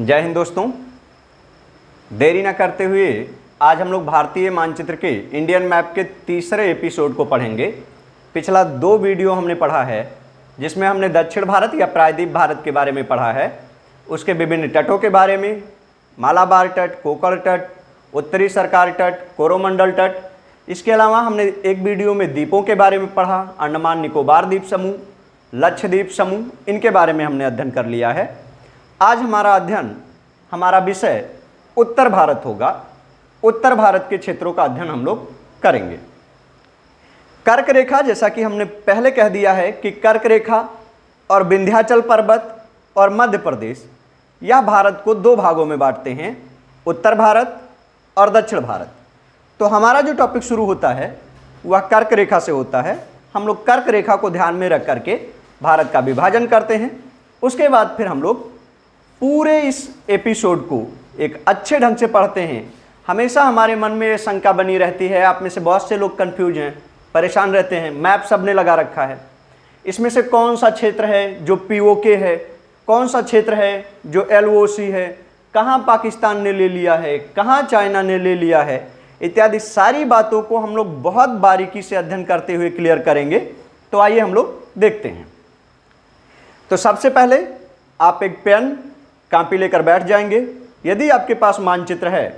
जय हिंद दोस्तों। देरी न करते हुए आज हम लोग भारतीय मानचित्र के इंडियन मैप के तीसरे एपिसोड को पढ़ेंगे। पिछला 2 वीडियो हमने पढ़ा है जिसमें हमने दक्षिण भारत या प्रायद्वीप भारत के बारे में पढ़ा है, उसके विभिन्न तटों के बारे में, मालाबार तट, कोकण तट, उत्तरी सरकार तट, कोरोमंडल तट। इसके अलावा हमने एक वीडियो में द्वीपों के बारे में पढ़ा, अंडमान निकोबार द्वीप समूह, लक्षद्वीप समूह, इनके बारे में हमने अध्ययन कर लिया है। आज हमारा विषय उत्तर भारत होगा। उत्तर भारत के क्षेत्रों का अध्ययन हम लोग करेंगे। कर्क रेखा, जैसा कि हमने पहले कह दिया है कि कर्क रेखा और विंध्याचल पर्वत और मध्य प्रदेश, यह भारत को 2 भागों में बांटते हैं, उत्तर भारत और दक्षिण भारत। तो हमारा जो टॉपिक शुरू होता है वह कर्क रेखा से होता है। हम लोग कर्क रेखा को ध्यान में रख करके भारत का विभाजन करते हैं। उसके बाद फिर हम लोग पूरे इस एपिसोड को एक अच्छे ढंग से पढ़ते हैं। हमेशा हमारे मन में ये शंका बनी रहती है, आप में से बहुत से लोग कंफ्यूज हैं, परेशान रहते हैं। मैप सबने लगा रखा है, इसमें से कौन सा क्षेत्र है जो पीओके है, कौन सा क्षेत्र है जो एलओसी है, कहाँ पाकिस्तान ने ले लिया है, कहाँ चाइना ने ले लिया है, इत्यादि सारी बातों को हम लोग बहुत बारीकी से अध्ययन करते हुए क्लियर करेंगे। तो आइए हम लोग देखते हैं। तो सबसे पहले आप एक पेन कॉपी लेकर बैठ जाएंगे। यदि आपके पास मानचित्र है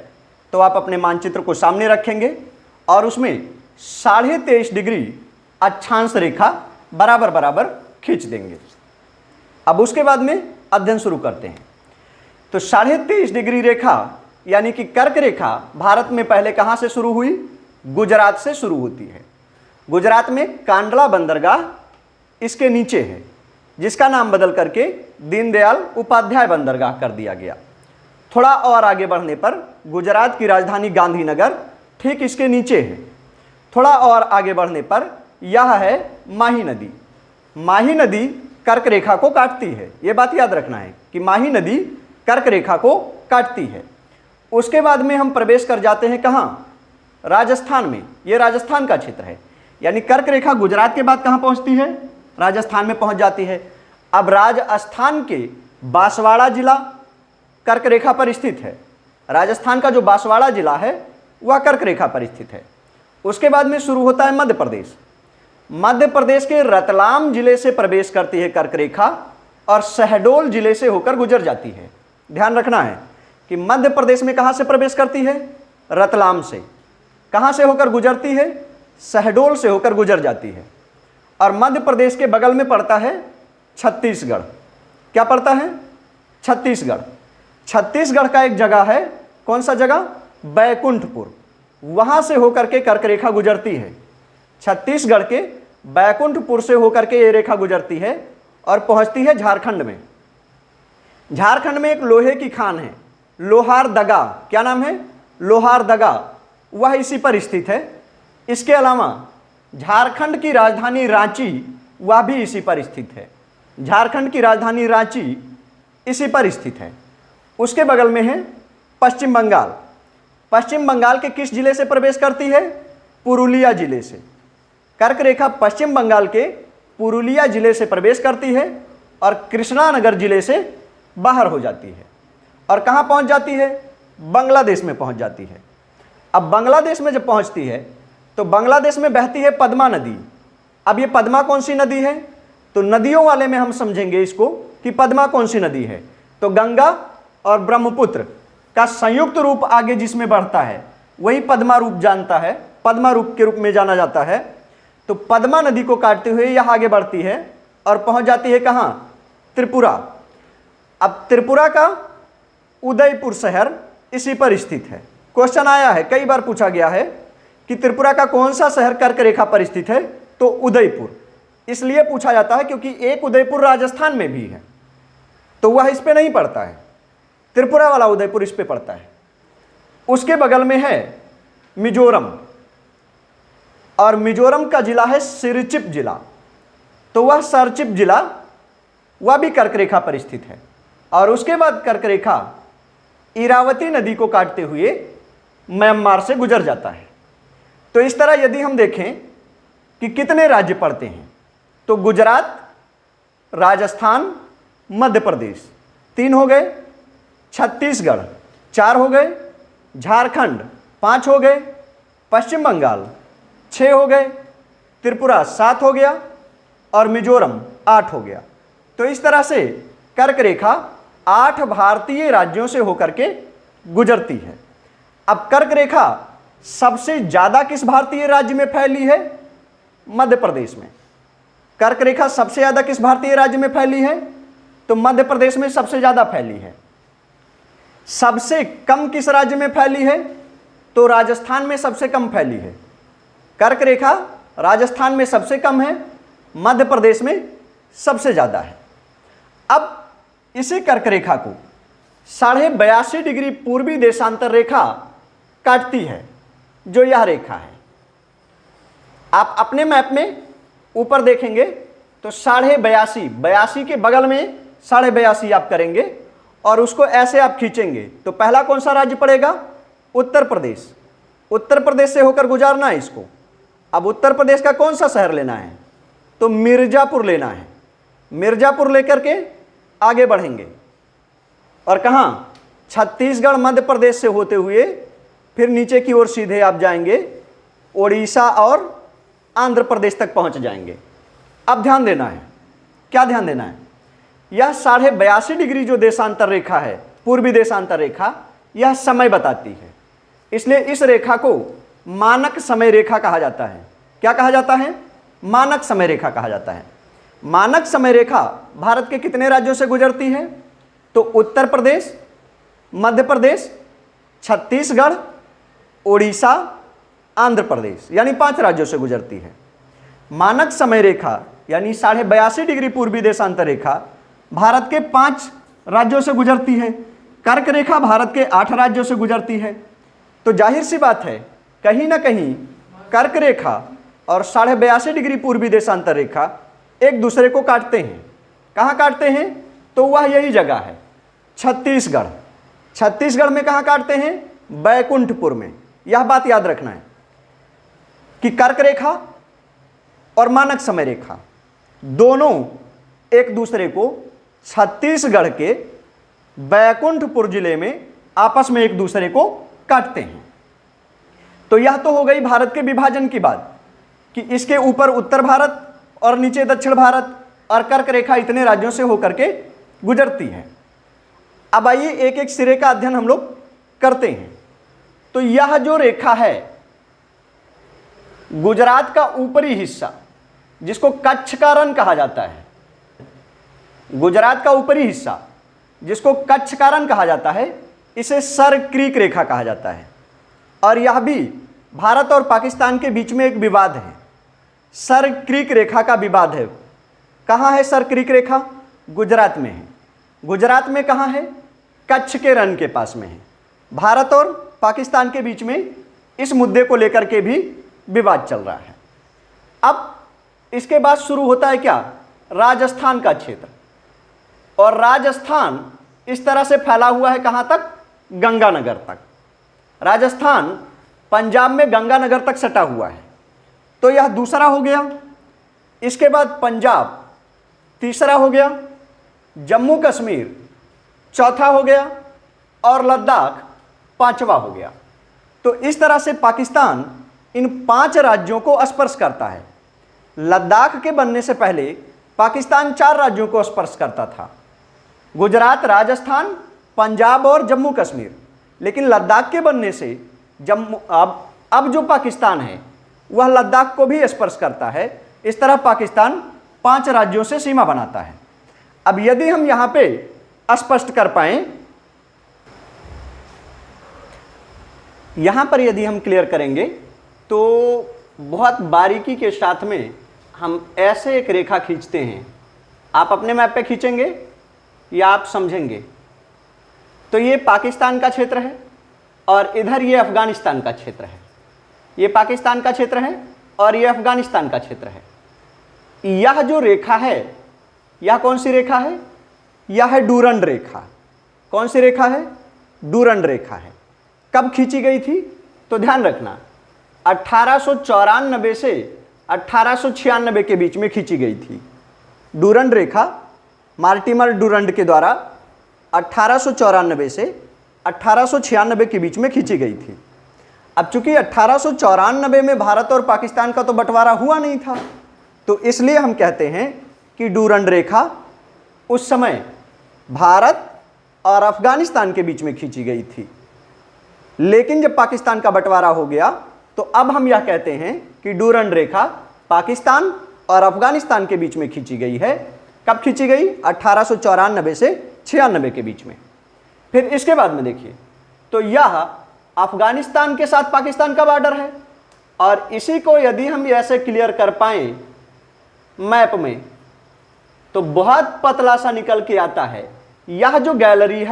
तो आप अपने मानचित्र को सामने रखेंगे और उसमें 23.5 डिग्री अक्षांश रेखा बराबर बराबर खींच देंगे। अब उसके बाद में अध्ययन शुरू करते हैं। तो 23.5 डिग्री रेखा यानी कि कर्क रेखा भारत में पहले कहाँ से शुरू हुई? गुजरात से शुरू होती है। गुजरात में कांडला बंदरगाह इसके नीचे है, जिसका नाम बदल करके दीनदयाल उपाध्याय बंदरगाह कर दिया गया। थोड़ा और आगे बढ़ने पर गुजरात की राजधानी गांधीनगर ठीक इसके नीचे है। थोड़ा और आगे बढ़ने पर यह है माही नदी। माही नदी कर्क रेखा को काटती है, ये बात याद रखना है कि माही नदी कर्क रेखा को काटती है। उसके बाद में हम प्रवेश कर जाते हैं कहाँ? राजस्थान में। ये राजस्थान का क्षेत्र है, यानी कर्क रेखा गुजरात के बाद कहाँ पहुँचती है? राजस्थान में पहुँच जाती है। अब राजस्थान के बांसवाड़ा जिला कर्क रेखा पर स्थित है। राजस्थान का जो बांसवाड़ा जिला है वह कर्क रेखा पर स्थित है। उसके बाद में शुरू होता है मध्य प्रदेश। मध्य प्रदेश के रतलाम जिले से प्रवेश करती है कर्क रेखा और शहडोल जिले से होकर गुजर जाती है। ध्यान रखना है कि मध्य प्रदेश में कहाँ से प्रवेश करती है? रतलाम से। कहाँ से होकर गुजरती है? शहडोल से होकर गुजर जाती है। और मध्य प्रदेश के बगल में पड़ता है छत्तीसगढ़। क्या पड़ता है? छत्तीसगढ़। छत्तीसगढ़ का एक जगह है, कौन सा जगह? बैकुंठपुर। वहां से होकर के कर्क रेखा गुजरती है। छत्तीसगढ़ के बैकुंठपुर से होकर के ये रेखा गुजरती है और पहुंचती है झारखंड में। झारखंड में एक लोहे की खान है, लोहारदगा। क्या नाम है? लोहारदगा। वह इसी पर स्थित है। इसके अलावा झारखंड की राजधानी रांची, वह भी इसी पर स्थित है। झारखंड की राजधानी रांची इसी पर स्थित है। उसके बगल में है पश्चिम बंगाल। पश्चिम बंगाल के किस जिले से प्रवेश करती है? पुरुलिया जिले से। कर्क रेखा पश्चिम बंगाल के पुरुलिया जिले से प्रवेश करती है और कृष्णानगर जिले से बाहर हो जाती है और कहाँ पहुँच जाती है? बांग्लादेश में पहुँच जाती है। अब बांग्लादेश में जब पहुँचती है तो बांग्लादेश में बहती है पद्मा नदी। अब ये पद्मा कौन सी नदी है? तो नदियों वाले में हम समझेंगे इसको कि पद्मा कौन सी नदी है। तो गंगा और ब्रह्मपुत्र का संयुक्त रूप आगे जिसमें बढ़ता है वही पद्मा रूप जानता है, पद्मा रूप के रूप में जाना जाता है। तो पद्मा नदी को काटते हुए यह आगे बढ़ती है और पहुंच जाती है कहाँ? त्रिपुरा। अब त्रिपुरा का उदयपुर शहर इसी पर स्थित है। क्वेश्चन आया है, कई बार पूछा गया है कि त्रिपुरा का कौन सा शहर कर्क रेखा पर स्थित है? तो उदयपुर। इसलिए पूछा जाता है क्योंकि एक उदयपुर राजस्थान में भी है, तो वह इस पे नहीं पड़ता है। त्रिपुरा वाला उदयपुर इस पे पड़ता है। उसके बगल में है मिजोरम और मिजोरम का जिला है सिरचिप जिला। तो वह सरचिप जिला वह भी कर्क रेखा पर स्थित है। और उसके बाद कर्क रेखा इरावती नदी को काटते हुए म्यांमार से गुजर जाता है। तो इस तरह यदि हम देखें कि कितने राज्य पड़ते हैं तो गुजरात, राजस्थान, मध्य प्रदेश 3 हो गए, छत्तीसगढ़ 4 हो गए, झारखंड 5 हो गए, पश्चिम बंगाल 6 हो गए, त्रिपुरा 7 हो गया और मिजोरम 8 हो गया। तो इस तरह से कर्क रेखा 8 भारतीय राज्यों से होकर के गुजरती है। अब कर्क रेखा सबसे ज्यादा किस भारतीय राज्य में फैली है? मध्य प्रदेश में। कर्क रेखा सबसे ज्यादा किस भारतीय राज्य में फैली है? तो मध्य प्रदेश में सबसे ज्यादा फैली है। सबसे कम किस राज्य में फैली है? तो राजस्थान में सबसे कम फैली है। कर्क रेखा राजस्थान में सबसे कम है, मध्य प्रदेश में सबसे ज्यादा है। अब इसी कर्क रेखा को 82.5 डिग्री पूर्वी देशांतर रेखा काटती है, जो यह रेखा है। आप अपने मैप में ऊपर देखेंगे तो 82.5 के बगल में 82.5 आप करेंगे और उसको ऐसे आप खींचेंगे तो पहला कौन सा राज्य पड़ेगा? उत्तर प्रदेश। उत्तर प्रदेश से होकर गुजारना है इसको। अब उत्तर प्रदेश का कौन सा शहर लेना है? तो मिर्जापुर लेना है। मिर्जापुर लेकर के आगे बढ़ेंगे और कहाँ? छत्तीसगढ़ मध्य प्रदेश से होते हुए फिर नीचे की ओर सीधे आप जाएंगे, ओडिशा और आंध्र प्रदेश तक पहुंच जाएंगे। अब ध्यान देना है, क्या ध्यान देना है? यह 82.5 डिग्री जो देशांतर रेखा है, पूर्वी देशांतर रेखा, यह समय बताती है। इसलिए इस रेखा को मानक समय रेखा कहा जाता है। क्या कहा जाता है? मानक समय रेखा कहा जाता है। मानक समय रेखा भारत के कितने राज्यों से गुजरती है? तो उत्तर प्रदेश, मध्य प्रदेश, छत्तीसगढ़, ओडिशा, आंध्र प्रदेश, यानी 5 राज्यों से गुजरती है। मानक समय रेखा यानी 82.5 डिग्री पूर्वी देशांतर रेखा भारत के 5 राज्यों से गुजरती है। कर्क रेखा भारत के 8 राज्यों से गुजरती है। तो जाहिर सी बात है, कहीं ना कहीं कर्क रेखा और 82.5 डिग्री पूर्वी देशांतर रेखा एक दूसरे को काटते हैं। कहाँ काटते हैं? तो वह यही जगह है, छत्तीसगढ़। छत्तीसगढ़ में कहाँ काटते हैं? बैकुंठपुर में। यह बात याद रखना है कि कर्क रेखा और मानक समय रेखा दोनों एक दूसरे को छत्तीसगढ़ के बैकुंठपुर जिले में आपस में एक दूसरे को काटते हैं। तो यह तो हो गई भारत के विभाजन की बात कि इसके ऊपर उत्तर भारत और नीचे दक्षिण भारत, और कर्क रेखा इतने राज्यों से होकर के गुजरती है। अब आइए एक एक सिरे का अध्ययन हम लोग करते हैं। तो यह जो रेखा है, गुजरात का ऊपरी हिस्सा जिसको कच्छ का रण कहा जाता है, गुजरात का ऊपरी हिस्सा जिसको कच्छ का रण कहा जाता है, इसे सर क्रीक रेखा कहा जाता है। और यह भी भारत और पाकिस्तान के बीच में एक विवाद है, सर क्रीक रेखा का विवाद है। कहाँ है सर क्रीक रेखा? गुजरात में है। गुजरात में कहाँ है? कच्छ के रण के पास में है। भारत और पाकिस्तान के बीच में इस मुद्दे को लेकर के भी विवाद चल रहा है। अब इसके बाद शुरू होता है क्या? राजस्थान का क्षेत्र। और राजस्थान इस तरह से फैला हुआ है कहाँ तक? गंगानगर तक। राजस्थान पंजाब में गंगानगर तक सटा हुआ है। तो यह दूसरा हो गया। इसके बाद पंजाब तीसरा हो गया, जम्मू कश्मीर चौथा हो गया और लद्दाख 5वां हो गया। तो इस तरह से पाकिस्तान इन 5 राज्यों को स्पर्श करता है। लद्दाख के बनने से पहले पाकिस्तान 4 राज्यों को स्पर्श करता था, गुजरात, राजस्थान, पंजाब और जम्मू कश्मीर। लेकिन लद्दाख के बनने से अब जो पाकिस्तान है वह लद्दाख को भी स्पर्श करता है। इस तरह पाकिस्तान 5 राज्यों से सीमा बनाता है। अब यदि हम यहां पे स्पष्ट कर पाएं, यहां पर यदि हम क्लियर करेंगे तो बहुत बारीकी के साथ में हम ऐसे एक रेखा खींचते हैं। आप अपने मैप पे खींचेंगे या आप समझेंगे? तो ये पाकिस्तान का क्षेत्र है और इधर ये अफगानिस्तान का क्षेत्र है। ये पाकिस्तान का क्षेत्र है और ये अफगानिस्तान का क्षेत्र है। यह जो रेखा है, यह कौन सी रेखा है? यह है डूरंड रेखा। कौन सी रेखा है? डूरंड रेखा है। कब खींची गई थी? तो ध्यान रखना, 1894 से 1896 के बीच में खींची गई थी। डूरंड रेखा मार्टिमर डूरंड के द्वारा 1894 से 1896 के बीच में खींची गई थी। अब चूंकि 1894 में भारत और पाकिस्तान का तो बंटवारा हुआ नहीं था, तो इसलिए हम कहते हैं कि डूरंड रेखा उस समय भारत और अफगानिस्तान के बीच में खींची गई थी। लेकिन जब पाकिस्तान का बंटवारा हो गया तो अब हम यह कहते हैं कि डूरंड रेखा पाकिस्तान और अफगानिस्तान के बीच में खींची गई है। कब खींची गई? 1894 से 96 के बीच में। फिर इसके बाद में देखिए, तो यह अफगानिस्तान के साथ पाकिस्तान का बॉर्डर है, और इसी को यदि हम ऐसे क्लियर कर पाएं मैप में तो बहुत पतला सा निकल के आता है। यह जो गैलरी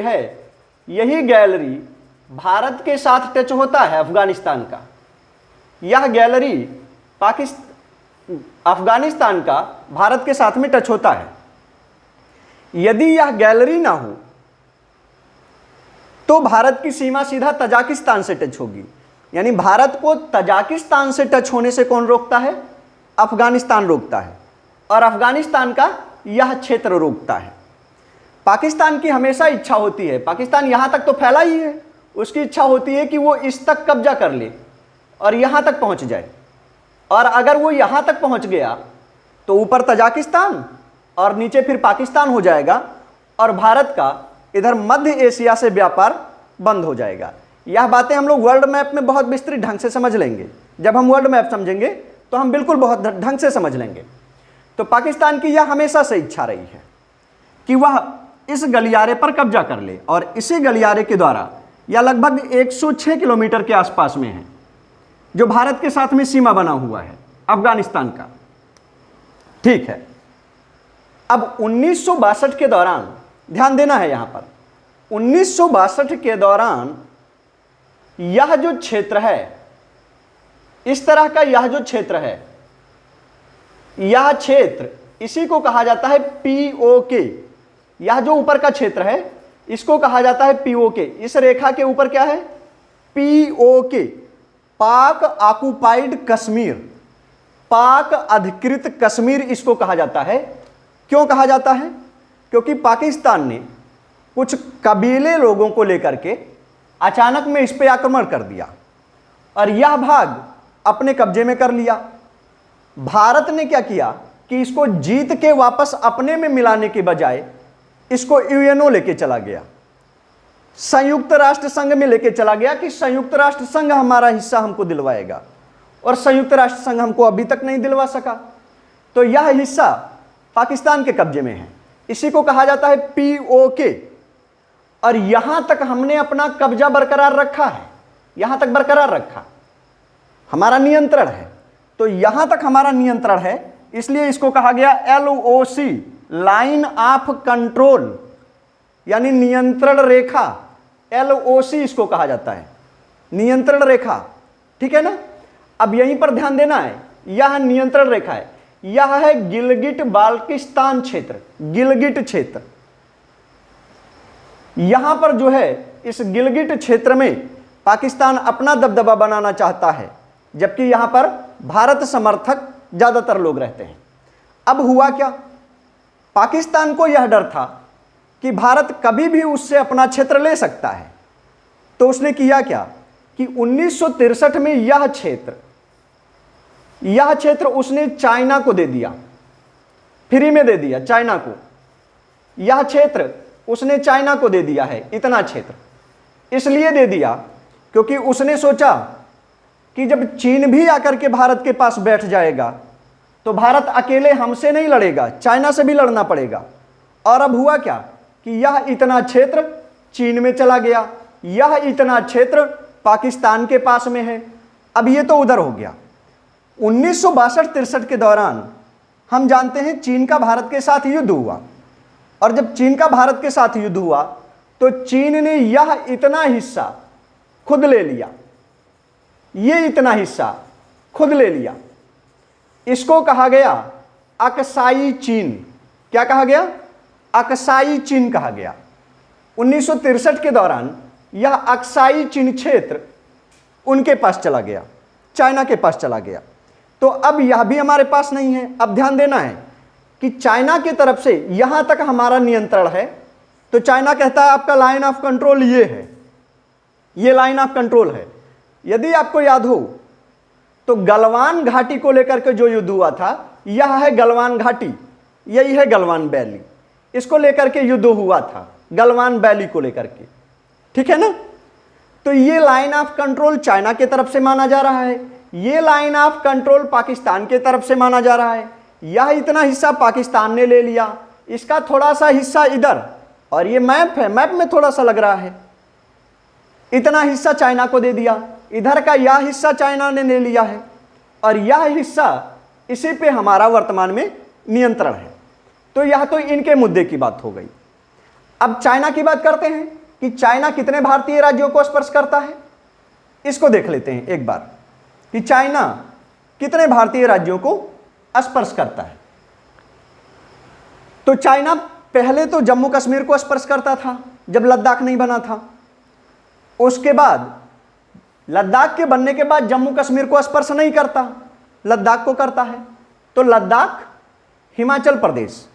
है, यही गैलरी भारत के साथ टच होता है अफगानिस्तान का। यह गैलरी अफगानिस्तान का भारत के साथ में टच होता है। यदि यह गैलरी ना हो तो भारत की सीमा सीधा तजाकिस्तान से टच होगी। यानी भारत को तजाकिस्तान से टच होने से कौन रोकता है? अफगानिस्तान रोकता है, और अफगानिस्तान का यह क्षेत्र रोकता है। पाकिस्तान की हमेशा इच्छा होती है, पाकिस्तान यहां तक तो फैला ही है, उसकी इच्छा होती है कि वो इस तक कब्जा कर ले और यहां तक पहुंच जाए। और अगर वो यहां तक पहुंच गया तो ऊपर तजाकिस्तान और नीचे फिर पाकिस्तान हो जाएगा, और भारत का इधर मध्य एशिया से व्यापार बंद हो जाएगा। यह बातें हम लोग वर्ल्ड मैप में बहुत विस्तृत ढंग से समझ लेंगे। जब हम वर्ल्ड मैप समझेंगे तो हम बिल्कुल बहुत ढंग से समझ लेंगे। तो पाकिस्तान की यह हमेशा से इच्छा रही है कि वह इस गलियारे पर कब्जा कर ले, और इसी गलियारे के द्वारा यह लगभग 106 किलोमीटर के आसपास में है, जो भारत के साथ में सीमा बना हुआ है अफगानिस्तान का। ठीक है, अब 1962 के दौरान ध्यान देना है यहां पर, 1962 के दौरान यह जो क्षेत्र है, इस तरह का यह जो क्षेत्र है, यह क्षेत्र इसी को कहा जाता है पीओके। यह जो ऊपर का क्षेत्र है इसको कहा जाता है पीओके। इस रेखा के ऊपर क्या है? पीओके, पाक ऑक्युपाइड कश्मीर, पाक अधिकृत कश्मीर इसको कहा जाता है। क्यों कहा जाता है? क्योंकि पाकिस्तान ने कुछ कबीले लोगों को लेकर के अचानक में इस पे आक्रमण कर दिया और यह भाग अपने कब्जे में कर लिया। भारत ने क्या किया कि इसको जीत के वापस अपने में मिलाने के बजाय इसको यूएनओ लेके चला गया, संयुक्त राष्ट्र संघ में लेके चला गया कि संयुक्त राष्ट्र संघ हमारा हिस्सा हमको दिलवाएगा, और संयुक्त राष्ट्र संघ हमको अभी तक नहीं दिलवा सका। तो यह हिस्सा पाकिस्तान के कब्जे में है, इसी को कहा जाता है पीओके। और यहां तक हमने अपना कब्जा बरकरार रखा है, यहां तक बरकरार रखा, हमारा नियंत्रण है। तो यहां तक हमारा नियंत्रण है, इसलिए इसको कहा गया एलओसी, लाइन ऑफ कंट्रोल, यानी नियंत्रण रेखा। एलओसी इसको कहा जाता है, नियंत्रण रेखा। ठीक है ना? अब यहीं पर ध्यान देना है, यह नियंत्रण रेखा है, यह है गिलगिट बाल्टिस्तान क्षेत्र, गिलगिट क्षेत्र। यहां पर जो है इस गिलगिट क्षेत्र में पाकिस्तान अपना दबदबा बनाना चाहता है, जबकि यहां पर भारत समर्थक ज्यादातर लोग रहते हैं। अब हुआ क्या? पाकिस्तान को यह डर था कि भारत कभी भी उससे अपना क्षेत्र ले सकता है, तो उसने किया क्या कि 1963 में यह क्षेत्र उसने चाइना को दे दिया, फ्री में दे दिया चाइना को। यह क्षेत्र उसने चाइना को दे दिया है, इतना क्षेत्र इसलिए दे दिया क्योंकि उसने सोचा कि जब चीन भी आकर के भारत के पास बैठ जाएगा तो भारत अकेले हमसे नहीं लड़ेगा, चाइना से भी लड़ना पड़ेगा। और अब हुआ क्या कि यह इतना क्षेत्र चीन में चला गया, यह इतना क्षेत्र पाकिस्तान के पास में है। अब ये तो उधर हो गया। 1962-63 के दौरान हम जानते हैं चीन का भारत के साथ युद्ध हुआ, और जब चीन का भारत के साथ युद्ध हुआ तो चीन ने यह इतना हिस्सा खुद ले लिया, ये इतना हिस्सा खुद ले लिया। इसको कहा गया अक्साई चीन। क्या कहा गया? अक्साई चीन कहा गया। 1963 के दौरान यह अक्साई चीन क्षेत्र उनके पास चला गया, चाइना के पास चला गया। तो अब यह भी हमारे पास नहीं है। अब ध्यान देना है, कि चाइना की तरफ से यहां तक हमारा नियंत्रण है, तो चाइना कहता है आपका लाइन ऑफ कंट्रोल ये है, ये लाइन ऑफ कंट्रोल है। यदि आपको याद हो तो गलवान घाटी को लेकर के जो युद्ध हुआ था, यह है गलवान घाटी, यही है गलवान वैली, इसको लेकर के युद्ध हुआ था, गलवान वैली को लेकर के, ठीक है ना। तो ये लाइन ऑफ कंट्रोल चाइना की तरफ से माना जा रहा है, ये लाइन ऑफ कंट्रोल पाकिस्तान की तरफ से माना जा रहा है। यह इतना हिस्सा पाकिस्तान ने ले लिया, इसका थोड़ा सा हिस्सा इधर, और ये मैप है, मैप में थोड़ा सा लग रहा है, इतना हिस्सा चाइना को दे दिया, इधर का यह हिस्सा चाइना ने ले लिया है, और यह हिस्सा, इसी पे हमारा वर्तमान में नियंत्रण है। तो यह तो इनके मुद्दे की बात हो गई। अब चाइना की बात करते हैं कि चाइना कितने भारतीय राज्यों को स्पर्श करता है, इसको देख लेते हैं एक बार कि चाइना कितने भारतीय राज्यों को स्पर्श करता है। तो चाइना पहले तो जम्मू कश्मीर को स्पर्श करता था जब लद्दाख नहीं बना था, उसके बाद लद्दाख के बनने के बाद जम्मू कश्मीर को स्पर्श नहीं करता, लद्दाख को करता है। तो लद्दाख, हिमाचल प्रदेश,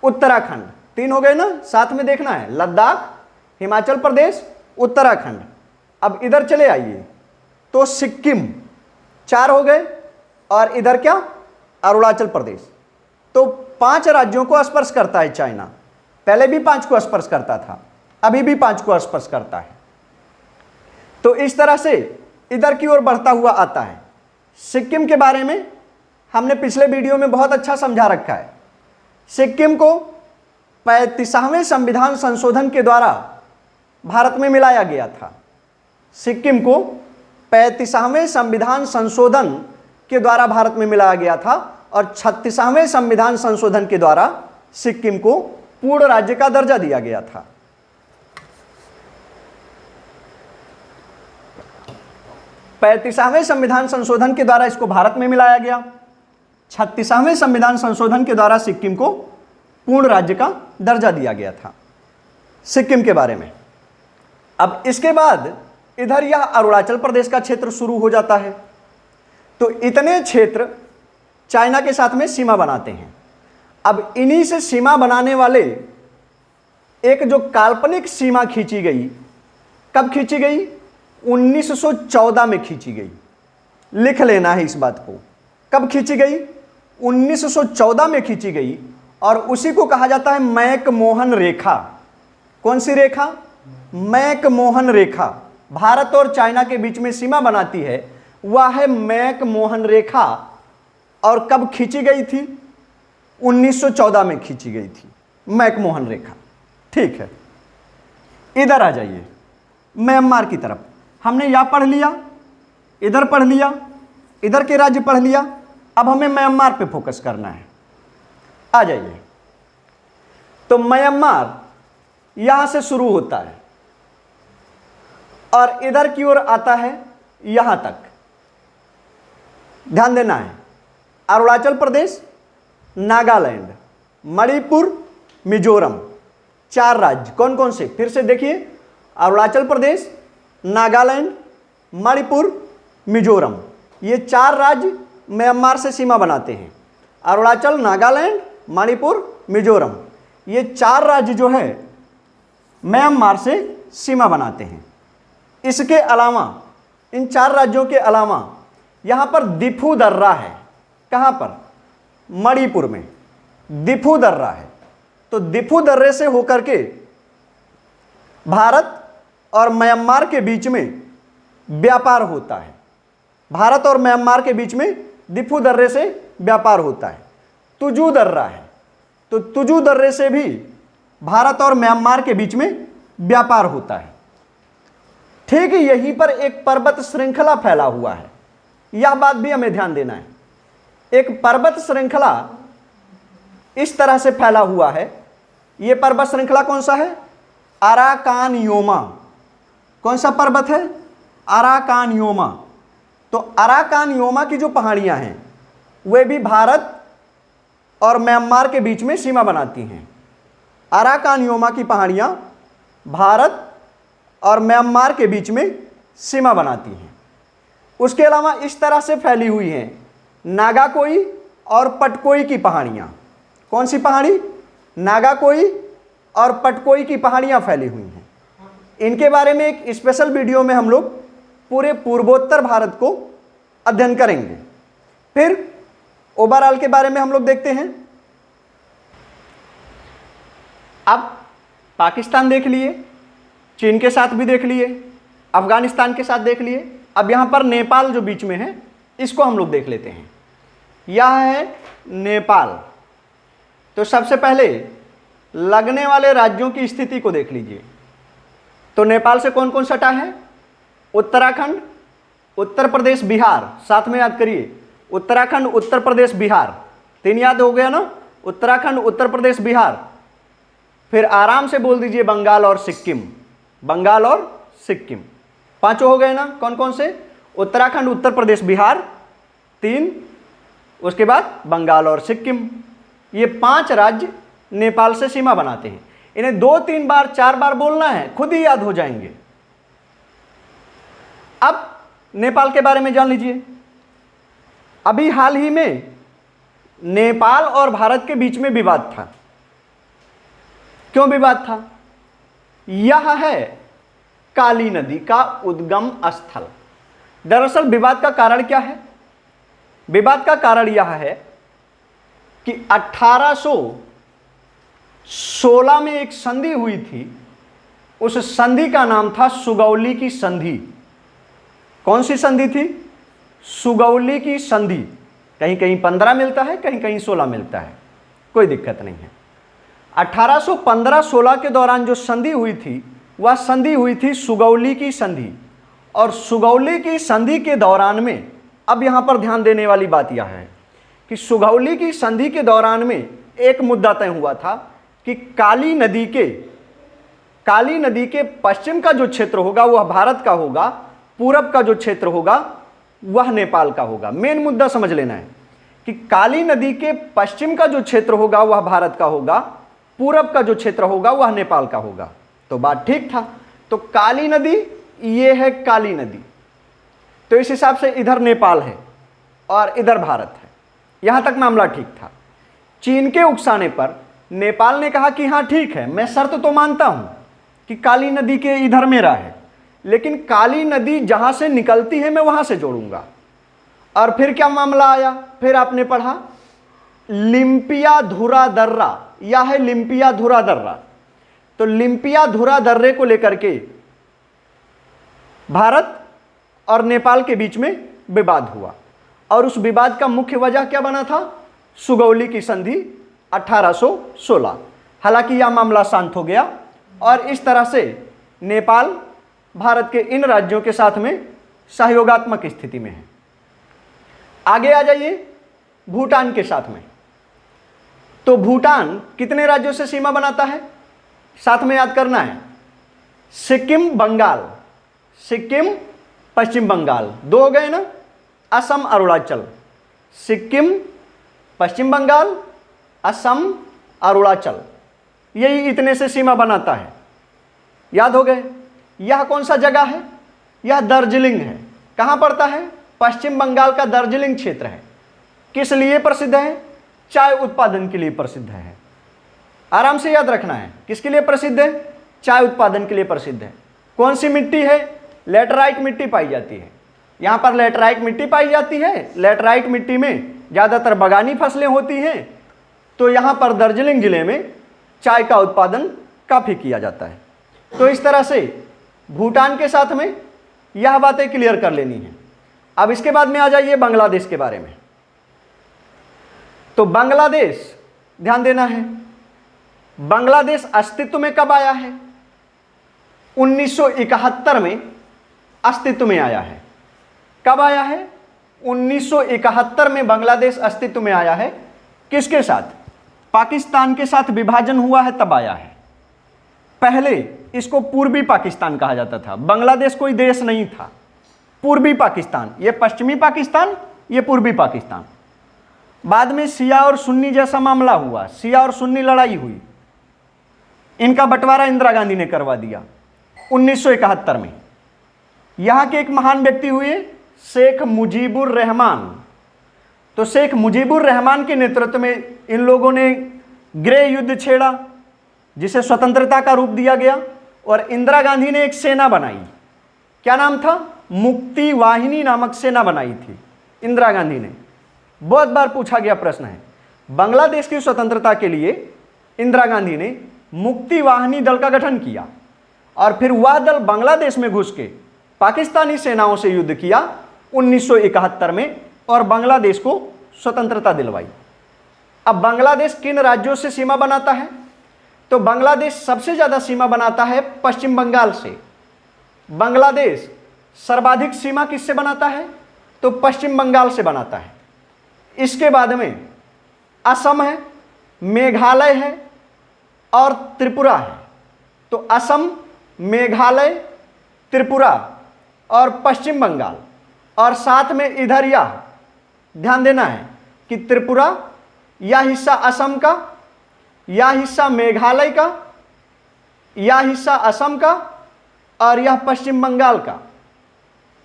उत्तराखंड, तीन हो गए ना, साथ में देखना है, लद्दाख, हिमाचल प्रदेश, उत्तराखंड। अब इधर चले आइए तो सिक्किम, चार हो गए, और इधर क्या, अरुणाचल प्रदेश। तो 5 राज्यों को स्पर्श करता है चाइना, पहले भी 5 को स्पर्श करता था, अभी भी 5 को स्पर्श करता है। तो इस तरह से इधर की ओर बढ़ता हुआ आता है। सिक्किम के बारे में हमने पिछले वीडियो में बहुत अच्छा समझा रखा है। सिक्किम को 35वें संविधान संशोधन के द्वारा भारत में मिलाया गया था। सिक्किम को 35वें संविधान संशोधन के द्वारा भारत में मिलाया गया था, और 36वें संविधान संशोधन के द्वारा सिक्किम को पूर्ण राज्य का दर्जा दिया गया था। पैंतीसवें संविधान संशोधन के द्वारा इसको भारत में मिलाया गया, 36वें संविधान संशोधन के द्वारा सिक्किम को पूर्ण राज्य का दर्जा दिया गया था। सिक्किम के बारे में अब इसके बाद इधर यह अरुणाचल प्रदेश का क्षेत्र शुरू हो जाता है। तो इतने क्षेत्र चाइना के साथ में सीमा बनाते हैं। अब इन्हीं से सीमा बनाने वाले एक जो काल्पनिक सीमा खींची गई, कब खींची गई, 1914 में खींची गई। लिख लेना है इस बात को, कब खींची गई, 1914 में खींची गई, और उसी को कहा जाता है मैक-मोहन रेखा। कौन सी रेखा, मैक-मोहन रेखा। भारत और चाइना के बीच में सीमा बनाती है, वह है मैक-मोहन रेखा। और कब खींची गई थी, 1914 में खींची गई थी मैक-मोहन रेखा। ठीक है, इधर आ जाइए म्यांमार की तरफ। हमने यह पढ़ लिया, इधर पढ़ लिया, इधर के राज्य पढ़ लिया, अब हमें म्यांमार पे फोकस करना है। आ जाइए। तो म्यांमार यहां से शुरू होता है और इधर की ओर आता है यहां तक। ध्यान देना है, अरुणाचल प्रदेश, नागालैंड, मणिपुर, मिजोरम, 4 राज्य। कौन कौन से, फिर से देखिए, अरुणाचल प्रदेश, नागालैंड, मणिपुर, मिजोरम, ये 4 राज्य म्यांमार से सीमा बनाते हैं। अरुणाचल, नागालैंड, मणिपुर, मिजोरम, ये 4 राज्य जो है म्यांमार से सीमा बनाते हैं। इसके अलावा, इन 4 राज्यों के अलावा यहाँ पर दिफू दर्रा है। कहाँ पर, मणिपुर में दिफू दर्रा है। तो दिफू दर्रे से होकर के भारत और म्यांमार के बीच में व्यापार होता है। भारत और म्यांमार के बीच में दिफू दर्रे से व्यापार होता है। तुजू दर्रा है, तो तुजू दर्रे से भी भारत और म्यांमार के बीच में व्यापार होता है। ठीक यहीं पर एक पर्वत श्रृंखला फैला हुआ है, यह बात भी हमें ध्यान देना है। एक पर्वत श्रृंखला इस तरह से फैला हुआ है। यह पर्वत श्रृंखला कौन सा है, अराकानयोमा। कौन सा पर्वत है, अराकानयोमा। तो अराकानयोमा की जो पहाड़ियां हैं वे भी भारत और म्यांमार के बीच में सीमा बनाती हैं। अराकानयोमा की पहाड़ियां भारत और म्यांमार के बीच में सीमा बनाती हैं। उसके अलावा इस तरह से फैली हुई हैं नागाकोई और पटकोई की पहाड़ियां। कौन सी पहाड़ी? नागाकोई और पटकोई की पहाड़ियां फैली हुई हैं। इनके बारे में एक स्पेशल वीडियो में हम लोग पूरे पूर्वोत्तर भारत को अध्ययन करेंगे। फिर ओवरऑल के बारे में हम लोग देखते हैं। अब पाकिस्तान देख लिए, चीन के साथ भी देख लिए, अफगानिस्तान के साथ देख लिए। अब यहाँ पर नेपाल जो बीच में है, इसको हम लोग देख लेते हैं। यह है नेपाल। तो सबसे पहले लगने वाले राज्यों की स्थिति को देख लीजिए। तो नेपाल से कौन कौन सटा है? उत्तराखंड, उत्तर प्रदेश, बिहार। साथ में याद करिए, उत्तराखंड, उत्तर प्रदेश, बिहार। 3 याद हो गया ना? उत्तराखंड, उत्तर प्रदेश, बिहार। फिर आराम से बोल दीजिए बंगाल और सिक्किम। बंगाल और सिक्किम 5 हो गए ना? कौन कौन से? उत्तराखंड, उत्तर प्रदेश, बिहार 3, उसके बाद बंगाल और सिक्किम। ये 5 राज्य नेपाल से सीमा बनाते हैं। इन्हें 2, 3 बार, 4 बार बोलना है, खुद ही याद हो जाएंगे। अब नेपाल के बारे में जान लीजिए। अभी हाल ही में नेपाल और भारत के बीच में विवाद था। क्यों विवाद था? यह है काली नदी का उद्गम स्थल। दरअसल विवाद का कारण क्या है? विवाद का कारण यह है कि 1816 में एक संधि हुई थी। उस संधि का नाम था सुगौली की संधि। कौन सी संधि थी? सुगौली की संधि। कहीं कहीं 15 मिलता है, कहीं कहीं 16 मिलता है, कोई दिक्कत नहीं है। 1815-16 के दौरान जो संधि हुई थी, वह संधि हुई थी सुगौली की संधि। और सुगौली की संधि के दौरान में, अब यहां पर ध्यान देने वाली बात यह है कि सुगौली की संधि के दौरान में एक मुद्दा तय हुआ था कि काली नदी के पश्चिम का जो क्षेत्र होगा वह भारत का होगा, पूरब का जो क्षेत्र होगा वह नेपाल का होगा। मेन मुद्दा समझ लेना है कि काली नदी के पश्चिम का जो क्षेत्र होगा वह भारत का होगा, पूरब का जो क्षेत्र होगा वह नेपाल का होगा। तो बात ठीक था। तो काली नदी, ये है काली नदी, तो इस हिसाब से इधर नेपाल है और इधर भारत है। यहां तक मामला ठीक था। चीन के उकसाने पर नेपाल ने कहा कि हाँ ठीक है, मैं शर्त तो मानता हूं कि काली नदी के इधर मेरा है, लेकिन काली नदी जहां से निकलती है मैं वहां से जोड़ूंगा। और फिर क्या मामला आया? फिर आपने पढ़ा लिम्पियाधुरा दर्रा, या है लिम्पियाधुरा दर्रा। तो लिम्पियाधुरा दर्रे को लेकर के भारत और नेपाल के बीच में विवाद हुआ। और उस विवाद का मुख्य वजह क्या बना था? सुगौली की संधि 1816। हालांकि यह मामला शांत हो गया और इस तरह से नेपाल भारत के इन राज्यों के साथ में सहयोगात्मक स्थिति में है। आगे आ जाइए भूटान के साथ में। तो भूटान कितने राज्यों से सीमा बनाता है? साथ में याद करना है, सिक्किम, बंगाल। सिक्किम, पश्चिम बंगाल 2 हो गए ना? असम, अरुणाचल। सिक्किम, पश्चिम बंगाल, असम, अरुणाचल, यही इतने से सीमा बनाता है। याद हो गए? यह कौन सा जगह है? यह दार्जिलिंग है। कहां पड़ता है? पश्चिम बंगाल का दार्जिलिंग क्षेत्र है। किस लिए प्रसिद्ध है? चाय उत्पादन के लिए प्रसिद्ध है। आराम से याद रखना है, किसके लिए प्रसिद्ध है? चाय उत्पादन के लिए प्रसिद्ध है। कौन सी मिट्टी है? लेटराइट मिट्टी पाई जाती है। यहां पर लेटराइट मिट्टी पाई जाती है। लेटराइट मिट्टी में ज्यादातर बागानी फसलें होती हैं। तो यहां पर दार्जिलिंग जिले में चाय का उत्पादन काफी किया जाता है। तो इस तरह से भूटान के साथ में यह बातें क्लियर कर लेनी है। अब इसके बाद में आ जाइए बांग्लादेश के बारे में। तो बांग्लादेश, ध्यान देना है, बांग्लादेश अस्तित्व में कब आया है? 1971 में अस्तित्व में आया है। कब आया है? 1971 में बांग्लादेश अस्तित्व में आया है। किसके साथ? पाकिस्तान के साथ विभाजन हुआ है तब आया है। पहले इसको पूर्वी पाकिस्तान कहा जाता था। बांग्लादेश कोई देश नहीं था, पूर्वी पाकिस्तान। ये पश्चिमी पाकिस्तान, ये पूर्वी पाकिस्तान। बाद में शिया और सुन्नी जैसा मामला हुआ, शिया और सुन्नी लड़ाई हुई, इनका बंटवारा इंदिरा गांधी ने करवा दिया 1971 में। यहां के एक महान व्यक्ति हुए शेख मुजीबुर रहमान। तो शेख मुजीबुर रहमान के नेतृत्व में इन लोगों ने गृह युद्ध छेड़ा जिसे स्वतंत्रता का रूप दिया गया, और इंदिरा गांधी ने एक सेना बनाई, क्या नाम था, मुक्ति वाहिनी नामक सेना बनाई थी इंदिरा गांधी ने। बहुत बार पूछा गया प्रश्न है, बांग्लादेश की स्वतंत्रता के लिए इंदिरा गांधी ने मुक्ति वाहिनी दल का गठन किया, और फिर वह दल बांग्लादेश में घुस के पाकिस्तानी सेनाओं से युद्ध किया 1971 में, और बांग्लादेश को स्वतंत्रता दिलवाई। अब बांग्लादेश किन राज्यों से सीमा बनाता है, तो बांग्लादेश सबसे ज़्यादा सीमा बनाता है पश्चिम बंगाल से। बांग्लादेश सर्वाधिक सीमा किससे बनाता है, तो पश्चिम बंगाल से बनाता है। इसके बाद में असम है, मेघालय है और त्रिपुरा है। तो असम, मेघालय, त्रिपुरा और पश्चिम बंगाल, और साथ में इधर यह ध्यान देना है कि त्रिपुरा, यह हिस्सा असम का, यह हिस्सा मेघालय का, यह हिस्सा असम का और यह पश्चिम बंगाल का,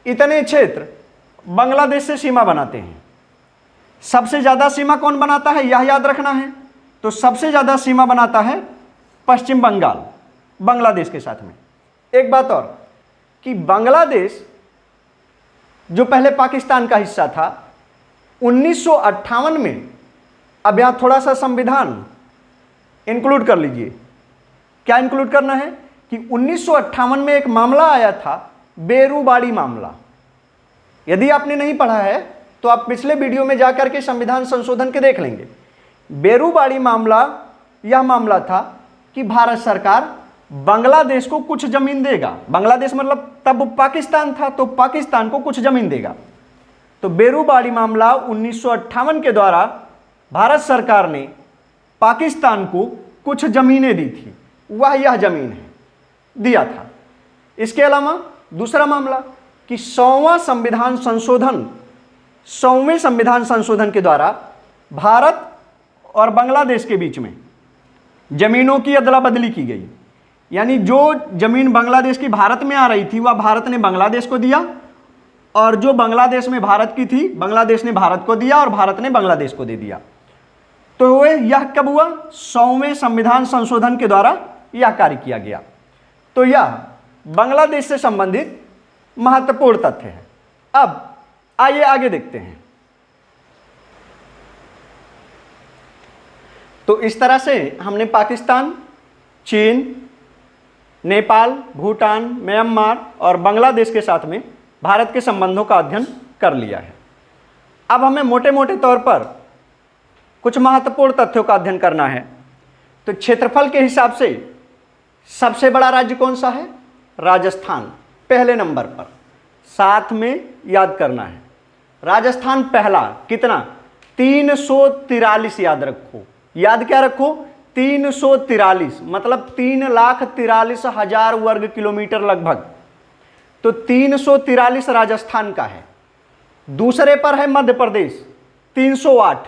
इतने क्षेत्र बांग्लादेश से सीमा बनाते हैं। सबसे ज़्यादा सीमा कौन बनाता है, यह याद रखना है। तो सबसे ज़्यादा सीमा बनाता है पश्चिम बंगाल बांग्लादेश के साथ में। एक बात और कि बांग्लादेश जो पहले पाकिस्तान का हिस्सा था, 1958 में, अब यहाँ थोड़ा सा संविधान इंक्लूड कर लीजिए। क्या इंक्लूड करना है कि 1958 में एक मामला आया था, बेरूबाड़ी मामला। यदि आपने नहीं पढ़ा है तो आप पिछले वीडियो में जाकर के संविधान संशोधन के देख लेंगे। बेरूबाड़ी मामला यह मामला था कि भारत सरकार बांग्लादेश को कुछ जमीन देगा, बांग्लादेश मतलब तब पाकिस्तान था, तो पाकिस्तान को कुछ जमीन देगा। तो बेरूबाड़ी मामला 1958 के द्वारा भारत सरकार ने पाकिस्तान को कुछ जमीनें दी थी, वह यह जमीन है, दिया था। इसके अलावा दूसरा मामला कि 100वां संविधान संशोधन के द्वारा भारत और बांग्लादेश के बीच में जमीनों की अदला बदली की गई। यानी जो जमीन बांग्लादेश की भारत में आ रही थी वह भारत ने बांग्लादेश को दिया, और जो बांग्लादेश में भारत की थी बांग्लादेश ने भारत को दिया और भारत ने बांग्लादेश को दे दिया। तो यह कब हुआ, 100वें संविधान संशोधन के द्वारा यह कार्य किया गया। तो यह बांग्लादेश से संबंधित महत्वपूर्ण तथ्य है। अब आइए आगे देखते हैं। तो इस तरह से हमने पाकिस्तान, चीन, नेपाल, भूटान, म्यांमार और बांग्लादेश के साथ में भारत के संबंधों का अध्ययन कर लिया है। अब हमें मोटे मोटे तौर पर कुछ महत्वपूर्ण तथ्यों का अध्ययन करना है। तो क्षेत्रफल के हिसाब से सबसे बड़ा राज्य कौन सा है, राजस्थान पहले नंबर पर, साथ में याद करना है। राजस्थान पहला, कितना, 343, याद रखो, याद क्या रखो, 343, मतलब 3,43,000 वर्ग किलोमीटर लगभग। तो 343 राजस्थान का है। दूसरे पर है मध्य प्रदेश 308,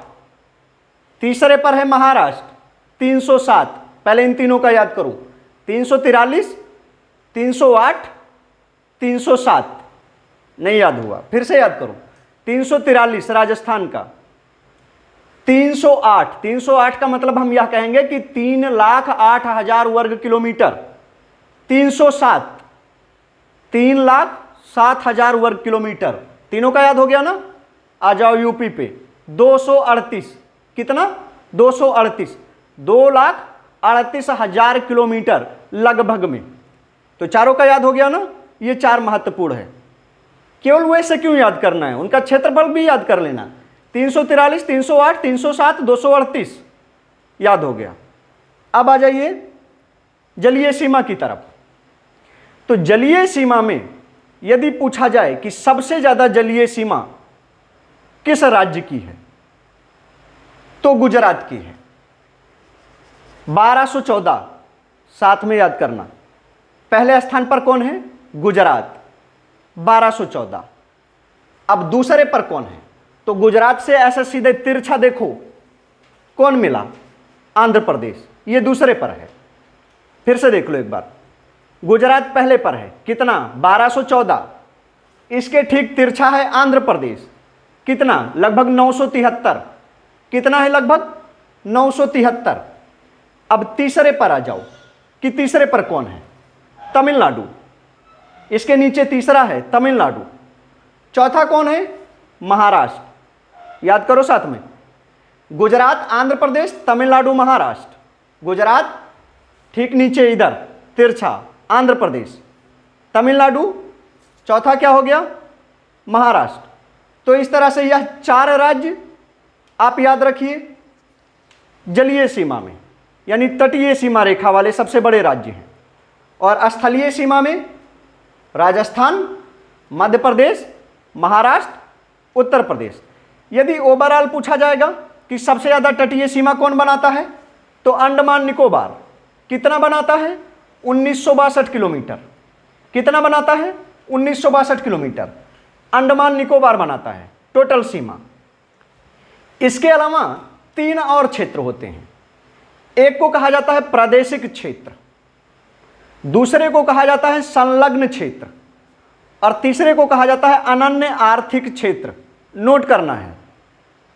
तीसरे पर है महाराष्ट्र 307। पहले इन तीनों का याद करो, 343, 308, 307। नहीं याद हुआ, फिर से याद करो, 343 राजस्थान का, 308 का मतलब हम यह कहेंगे कि 3,08,000 वर्ग किलोमीटर, 307 3,07,000 वर्ग किलोमीटर। तीनों का याद हो गया ना। आ जाओ यूपी पे, 238, कितना, 238, 2,38,000 किलोमीटर लगभग में। तो चारों का याद हो गया ना। ये चार महत्वपूर्ण है। केवल वैसे क्यों याद करना है, उनका क्षेत्रफल भी याद कर लेना। 343, 308, 307, 238 याद हो गया। अब आ जाइए जलीय सीमा की तरफ। तो जलीय सीमा में यदि पूछा जाए कि सबसे ज्यादा जलीय सीमा किस राज्य की है, तो गुजरात की है, 1214, साथ में याद करना। पहले स्थान पर कौन है, गुजरात, 1214। अब दूसरे पर कौन है, तो गुजरात से ऐसे सीधे तिरछा देखो कौन मिला, आंध्र प्रदेश, ये दूसरे पर है। फिर से देख लो एक बार, गुजरात पहले पर है, कितना, 1214। इसके ठीक तिरछा है आंध्र प्रदेश, कितना, लगभग 973। कितना है, लगभग 973। अब तीसरे पर आ जाओ कि तीसरे पर कौन है? तमिलनाडु। इसके नीचे तीसरा है तमिलनाडु। चौथा कौन है? महाराष्ट्र। याद करो साथ में, गुजरात, आंध्र प्रदेश, तमिलनाडु, महाराष्ट्र। गुजरात ठीक नीचे इधर तिरछा, आंध्र प्रदेश, तमिलनाडु, चौथा क्या हो गया? महाराष्ट्र। तो इस तरह से यह 4 राज्य आप याद रखिए जलीय सीमा में यानी तटीय सीमा रेखा वाले सबसे बड़े राज्य हैं। और स्थलीय सीमा में राजस्थान, मध्य प्रदेश, महाराष्ट्र, उत्तर प्रदेश। यदि ओवरऑल पूछा जाएगा कि सबसे ज़्यादा तटीय सीमा कौन बनाता है, तो अंडमान निकोबार। कितना बनाता है? 1962 किलोमीटर। कितना बनाता है? 1962 किलोमीटर अंडमान निकोबार बनाता है टोटल सीमा। इसके अलावा 3 और क्षेत्र होते हैं। एक को कहा जाता है प्रादेशिक क्षेत्र, दूसरे को कहा जाता है संलग्न क्षेत्र, और तीसरे को कहा जाता है अनन्य आर्थिक क्षेत्र। नोट करना है,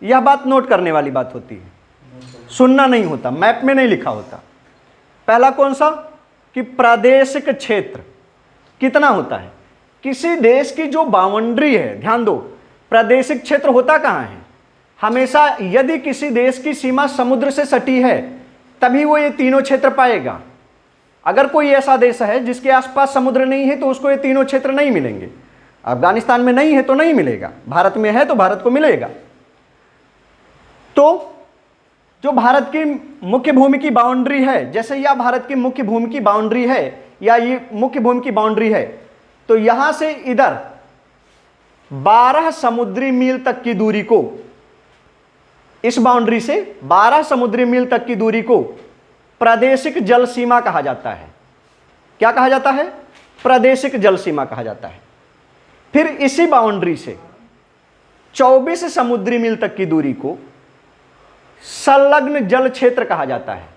यह बात नोट करने वाली बात होती है, सुनना नहीं होता, मैप में नहीं लिखा होता। पहला कौन सा? कि प्रादेशिक क्षेत्र कितना होता है? किसी देश की जो बाउंड्री है, ध्यान दो, प्रादेशिक क्षेत्र होता कहाँ है? हमेशा यदि किसी देश की सीमा समुद्र से सटी है तभी वो ये तीनों क्षेत्र पाएगा। अगर कोई ऐसा देश है जिसके आसपास समुद्र नहीं है तो उसको ये तीनों क्षेत्र नहीं मिलेंगे। अफगानिस्तान में नहीं है तो नहीं मिलेगा, भारत में है तो भारत को मिलेगा। तो जो भारत की मुख्य भूमि की बाउंड्री है, जैसे यह भारत की मुख्य भूमि की बाउंड्री है या ये मुख्य भूमि की बाउंड्री है, तो यहां से इधर 12 समुद्री मील तक की दूरी को, इस बाउंड्री से 12 समुद्री मील तक की दूरी को प्रादेशिक जल सीमा कहा जाता है। क्या कहा जाता है? प्रादेशिक जल सीमा कहा जाता है। फिर इसी बाउंड्री से 24 समुद्री मील तक की दूरी को संलग्न जल क्षेत्र कहा जाता है।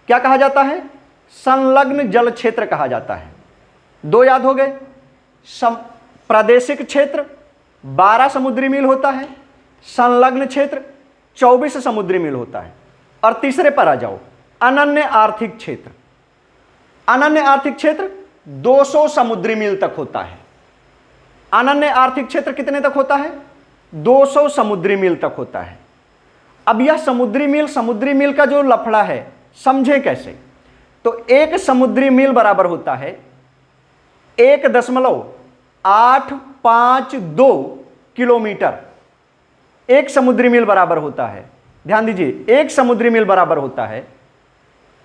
क्या कहा जाता है? संलग्न जल क्षेत्र कहा जाता है। 2 याद हो गए। प्रादेशिक क्षेत्र 12 समुद्री मील होता है, संलग्न क्षेत्र 24 समुद्री मील होता है। और तीसरे पर आ जाओ, अनन्य आर्थिक क्षेत्र। अनन्य आर्थिक क्षेत्र 200 समुद्री मील तक होता है। अनन्य आर्थिक क्षेत्र कितने तक होता है? 200 समुद्री मील तक होता है। अब यह समुद्री मील का जो लफड़ा है समझें कैसे? तो 1 समुद्री मील बराबर होता है 1.852 किलोमीटर। 1 समुद्री मील बराबर होता है, ध्यान दीजिए, 1 समुद्री मील बराबर होता है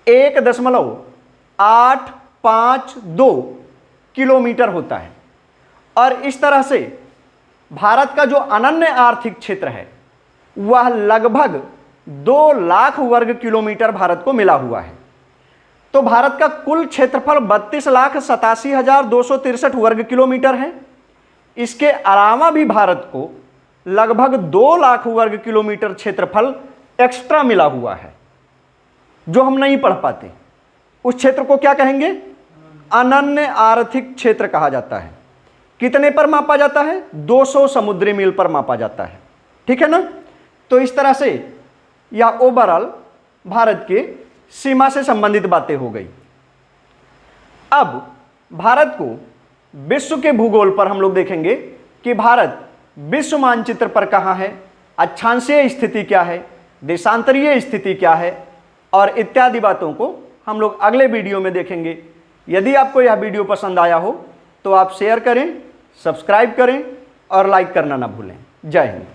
1.852 किलोमीटर होता है। और इस तरह से भारत का जो अनन्य आर्थिक क्षेत्र है वह लगभग 2 लाख वर्ग किलोमीटर भारत को मिला हुआ है। तो भारत का कुल क्षेत्रफल 32,87,263 वर्ग किलोमीटर है। इसके अलावा भी भारत को लगभग 2 लाख वर्ग किलोमीटर क्षेत्रफल एक्स्ट्रा मिला हुआ है जो हम नहीं पढ़ पाते। उस क्षेत्र को क्या कहेंगे? अनन्य आर्थिक क्षेत्र कहा जाता है। कितने पर मापा जाता है? 200 समुद्री मील पर मापा जाता है। ठीक है ना? तो इस तरह से यह ओवरऑल भारत के सीमा से संबंधित बातें हो गई। अब भारत को विश्व के भूगोल पर हम लोग देखेंगे कि भारत विश्व मानचित्र पर कहाँ है, अक्षांशीय स्थिति क्या है, देशांतरीय स्थिति क्या है, और इत्यादि बातों को हम लोग अगले वीडियो में देखेंगे। यदि आपको यह वीडियो पसंद आया हो तो आप शेयर करें, सब्सक्राइब करें और लाइक करना ना भूलें। जय हिंद।